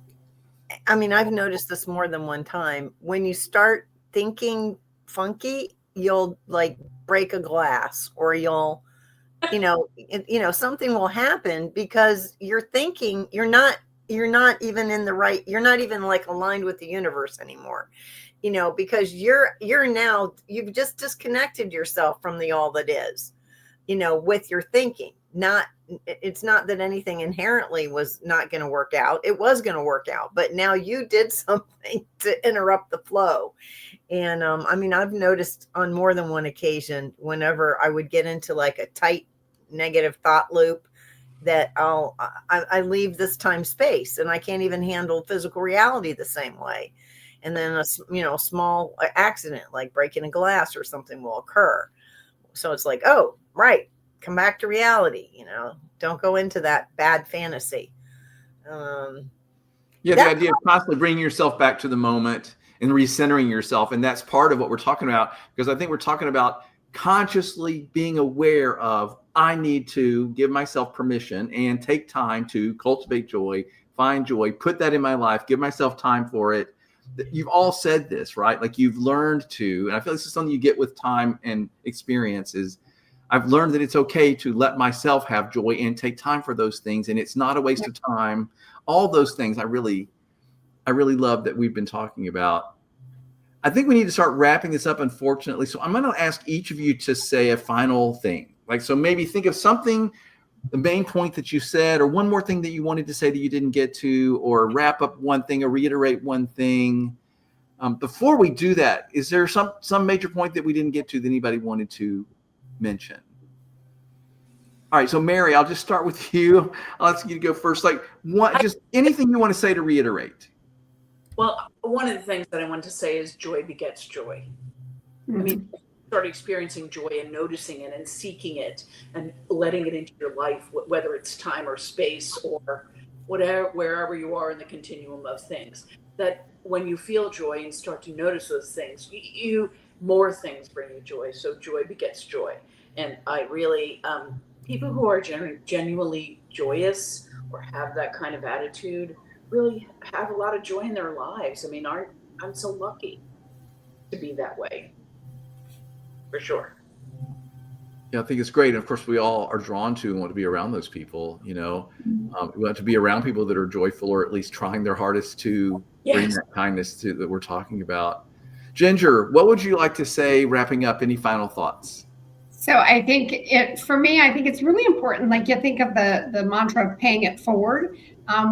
I mean, I've noticed this more than one time. When you start thinking funky, you'll like break a glass, or you'll, something will happen because you're thinking you're not even in the right, you're not even like aligned with the universe anymore, because you've just disconnected yourself from the all that is, with your thinking. It's not that anything inherently was not going to work out. It was going to work out, but now you did something to interrupt the flow. And I mean, I've noticed on more than one occasion, whenever I would get into like a tight negative thought loop, that I leave this time space, and I can't even handle physical reality the same way. And then a small accident like breaking a glass or something will occur. So it's like, oh, right. Come back to reality, don't go into that bad fantasy. The idea of constantly bringing yourself back to the moment and recentering yourself. And that's part of what we're talking about, because I think we're talking about consciously being aware of, I need to give myself permission and take time to cultivate joy, find joy, put that in my life, give myself time for it. You've all said this, right? Like, you've learned to, and I feel this is something you get with time and experience, is I've learned that it's okay to let myself have joy and take time for those things. And it's not a waste of time. All those things I really love that we've been talking about. I think we need to start wrapping this up, unfortunately. So I'm going to ask each of you to say a final thing. Like, so maybe think of something, the main point that you said, or one more thing that you wanted to say that you didn't get to, or wrap up one thing or reiterate one thing. Before we do that, is there some major point that we didn't get to that anybody wanted to mention? All right, so Mary, I'll just start with you. I'll ask you to go first. Like, just anything you want to say to reiterate. Well, one of the things that I want to say is joy begets joy. Mm-hmm. I mean, start experiencing joy and noticing it and seeking it and letting it into your life, whether it's time or space or whatever, wherever you are in the continuum of things. That when you feel joy and start to notice those things, more things bring you joy. So joy begets joy. And I really, people who are genuinely joyous or have that kind of attitude really have a lot of joy in their lives. I mean, I'm so lucky to be that way, for sure. Yeah, I think it's great. And of course, we all are drawn to and want to be around those people. We want to be around people that are joyful, or at least trying their hardest to bring that kindness that we're talking about. Ginger, what would you like to say, wrapping up? Any final thoughts? So I think for me, I think it's really important. Like, you think of the mantra of paying it forward.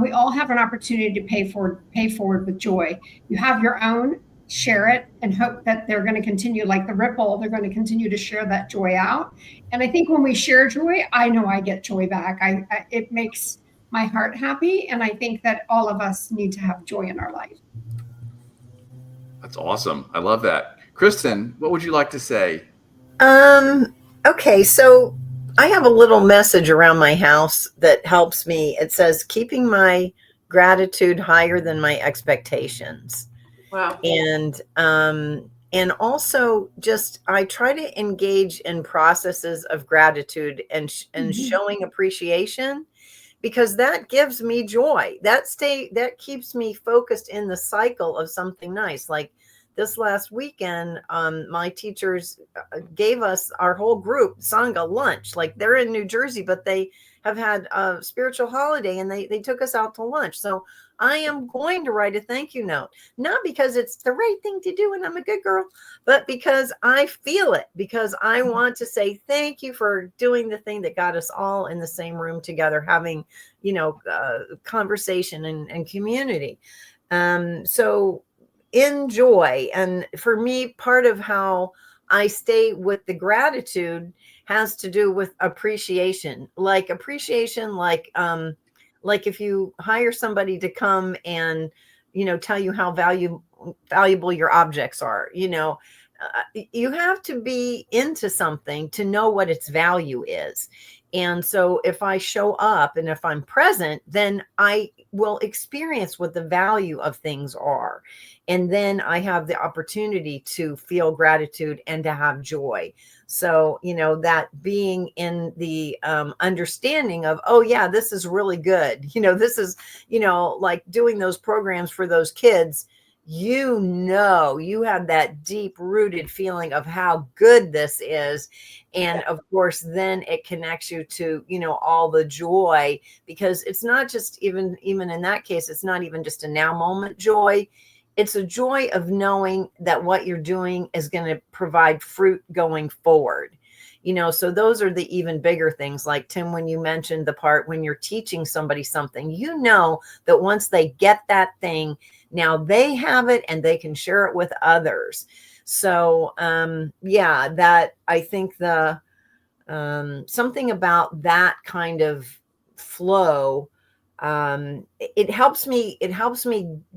We all have an opportunity to pay forward with joy. You have your own, share it, and hope that they're going to continue, like the ripple, they're going to continue to share that joy out. And I think when we share joy, I know I get joy back. It makes my heart happy. And I think that all of us need to have joy in our life. That's awesome. I love that. Kristen, what would you like to say? Okay, so I have a little message around my house that helps me. It says, keeping my gratitude higher than my expectations. Wow. And also just I try to engage in processes of gratitude and showing appreciation, because that gives me joy. That keeps me focused in the cycle of something nice. Like this last weekend, my teachers gave us, our whole group, Sangha, lunch. Like they're in New Jersey, but they have had a spiritual holiday, and they took us out to lunch. So I am going to write a thank you note, not because it's the right thing to do and I'm a good girl, but because I feel it, because I want to say thank you for doing the thing that got us all in the same room together, having, conversation and community. So enjoy. And for me, part of how I stay with the gratitude has to do with appreciation, like if you hire somebody to come and, tell you how valuable your objects are, you have to be into something to know what its value is. And so if I show up and if I'm present, then I will experience what the value of things are. And then I have the opportunity to feel gratitude and to have joy. So, that being in the understanding of, oh yeah, this is really good. This is, like doing those programs for those kids, you have that deep rooted feeling of how good this is. And of course, then it connects you to, all the joy, because it's not just even in that case, it's not even just a now moment joy. It's a joy of knowing that what you're doing is going to provide fruit going forward. So those are the even bigger things. Like Tim, when you mentioned the part when you're teaching somebody something, that once they get that thing, now they have it and they can share it with others. So that I think the something about that kind of flow, it helps me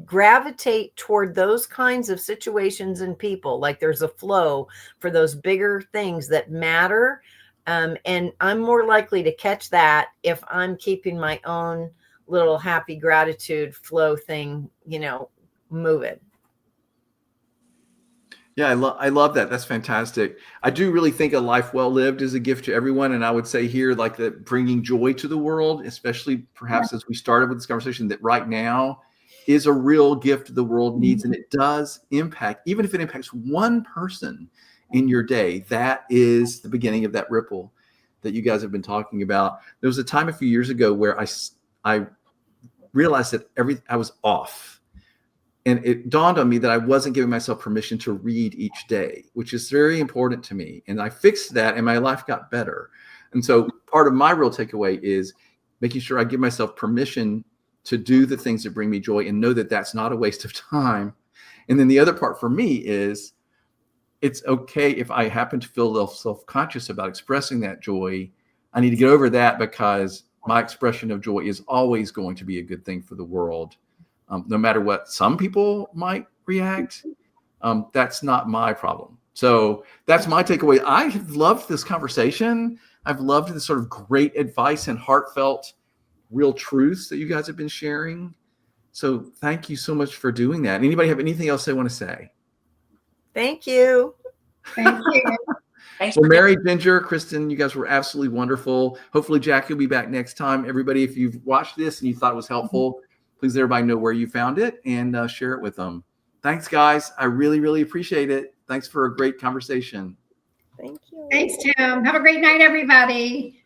gravitate toward those kinds of situations and people. Like there's a flow for those bigger things that matter. And I'm more likely to catch that if I'm keeping my own little happy gratitude flow thing, moving. Yeah, I love that. That's fantastic. I do really think a life well lived is a gift to everyone. And I would say here, like that bringing joy to the world, especially perhaps as we started with this conversation, that right now is a real gift the world needs. And it does impact, even if it impacts one person in your day, that is the beginning of that ripple that you guys have been talking about. There was a time a few years ago where I realized that I was off. And it dawned on me that I wasn't giving myself permission to read each day, which is very important to me. And I fixed that and my life got better. And so part of my real takeaway is making sure I give myself permission to do the things that bring me joy and know that that's not a waste of time. And then the other part for me is it's okay if I happen to feel a little self-conscious about expressing that joy. I need to get over that, because my expression of joy is always going to be a good thing for the world. No matter what some people might react, that's not my problem. So that's my takeaway. I have loved this conversation. I've loved the sort of great advice and heartfelt, real truths that you guys have been sharing. So thank you so much for doing that. Anybody have anything else they want to say? Thank you. Thank you. Thanks So for Mary, Ginger, Kristen, you guys were absolutely wonderful. Hopefully Jackie will be back next time. Everybody, if you've watched this and you thought it was helpful, please let everybody know where you found it and share it with them. Thanks, guys. I really, really appreciate it. Thanks for a great conversation. Thank you. Thanks, Tim. Have a great night, everybody.